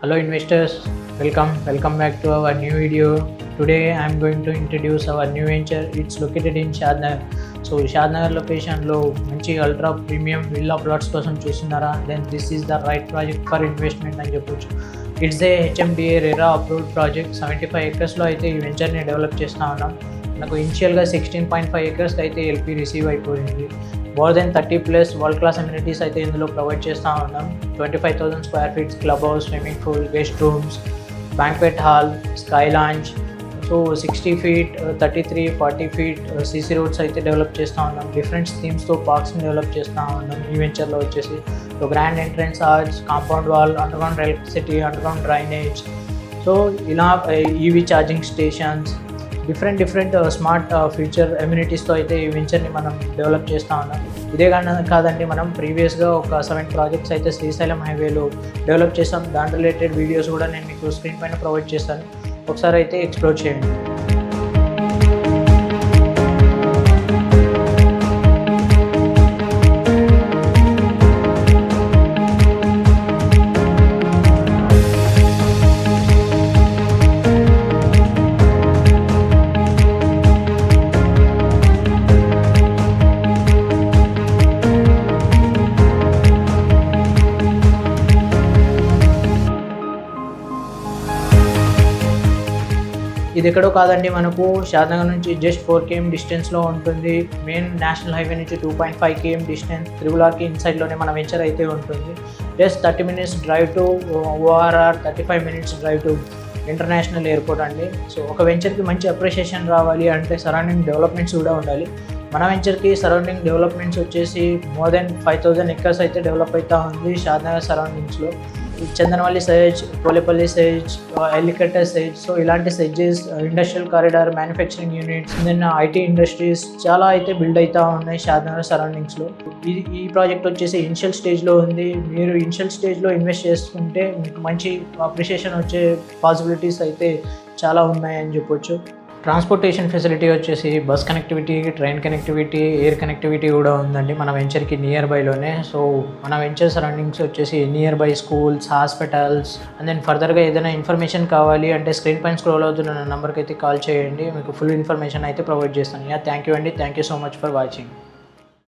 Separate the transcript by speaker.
Speaker 1: Hello investors, welcome back to our new video. Today I am going to introduce our new venture. It's located in Shadnagar. So Shadnagar location lo manchi ultra premium villa plots kosam chustunara, then this is the right project for investment ani cheppochu. It's a HMDA RERA approved project. 75 acres లో అయితే ఈ venture ని develop చేస్తా ఉన్నాం. నాకు ఇనిషియల్గా 16.5 acres అయితే LP receive అయిపోయింది. More than 30+ world class amenities అయితే ఇందులో ప్రొవైడ్ చేస్తూ ఉన్నాం. 25,000 square feets club house, swimming pool, guest rooms, banquet hall, sky launch, so 60 feet, 33, 40 feet CC roads అయితే డెవలప్ చేస్తూ ఉన్నాం. డిఫరెంట్ థీమ్స్తో పార్క్స్ని డెవలప్ చేస్తూ ఉన్నాం ఈ వెంచర్లో వచ్చేసి. So grand entrance arch, compound wall, underground electricity, underground drainage, so ఇలా EV charging stations, different smart future అమ్యూనిటీస్తో అయితే ఈ వెంచర్ని మనం డెవలప్ చేస్తూ ఉన్నాం. ఇదే కాదండి, మనం ప్రీవియస్గా ఒక 7 ప్రాజెక్ట్స్ అయితే శ్రీశైలం హైవేలో డెవలప్ చేస్తాం. దాని రిలేటెడ్ వీడియోస్ కూడా నేను మీకు స్క్రీన్ పైన ప్రొవైడ్ చేస్తాను, ఒకసారి అయితే ఎక్స్ప్లోర్ చేయండి. ఇది ఎక్కడో కాదండి, మనకు షాద్నగర్ నుంచి జస్ట్ 4 km డిస్టెన్స్లో ఉంటుంది. మెయిన్ నేషనల్ హైవే నుంచి 2.5 km డిస్టెన్స్, త్రిబులార్కి ఇన్సైడ్లోనే మన వెంచర్ అయితే ఉంటుంది. Just 30 minutes drive to ORR, 35 minutes drive to international airport అండి. సో ఒక వెంచర్కి మంచి అప్రిషియేషన్ రావాలి అంటే సరౌండింగ్ డెవలప్మెంట్స్ కూడా ఉండాలి. మన వెంచర్కి సరౌండింగ్ డెవలప్మెంట్స్ వచ్చేసి మోర్ దెన్ 5,000 acres అయితే డెవలప్ అవుతూ ఉంది షాద్నగర్ సరౌండింగ్స్లో. Chandanavalli size, Polepally size, Elikatta size, so ఇలాంటి sizes, industrial corridor, manufacturing units, then IT industries చాలా అయితే బిల్డ్ అవుతూ ఉన్నాయి షాద్నగర్ సరౌండింగ్స్లో. ఈ ప్రాజెక్ట్ వచ్చేసి ఇనిషియల్ స్టేజ్లో ఉంది. మీరు ఇనిషియల్ స్టేజ్లో ఇన్వెస్ట్ చేసుకుంటే మీకు మంచి అప్రిషియేషన్ వచ్చే పాసిబిలిటీస్ అయితే చాలా ఉన్నాయని చెప్పొచ్చు. ట్రాన్స్పోర్టేషన్ ఫెసిలిటీ వచ్చేసి bus connectivity, train connectivity, air connectivity కూడా ఉందండి మన వెంచర్కి నియర్ బైలోనే. సో మన వెంచర్ సరౌండింగ్స్ వచ్చేసి nearby schools, hospitals, and then ఫర్దర్గా ఏదైనా ఇన్ఫర్మేషన్ కావాలి అంటే స్క్రీన్ పైన స్క్రోల్ అవుతున్న నెంబర్కి అయితే కాల్ చేయండి, మీకు ఫుల్ ఇన్ఫర్మేషన్ అయితే ప్రొవైడ్ చేస్తాను. థ్యాంక్ యూ అండి, thank you so much for watching.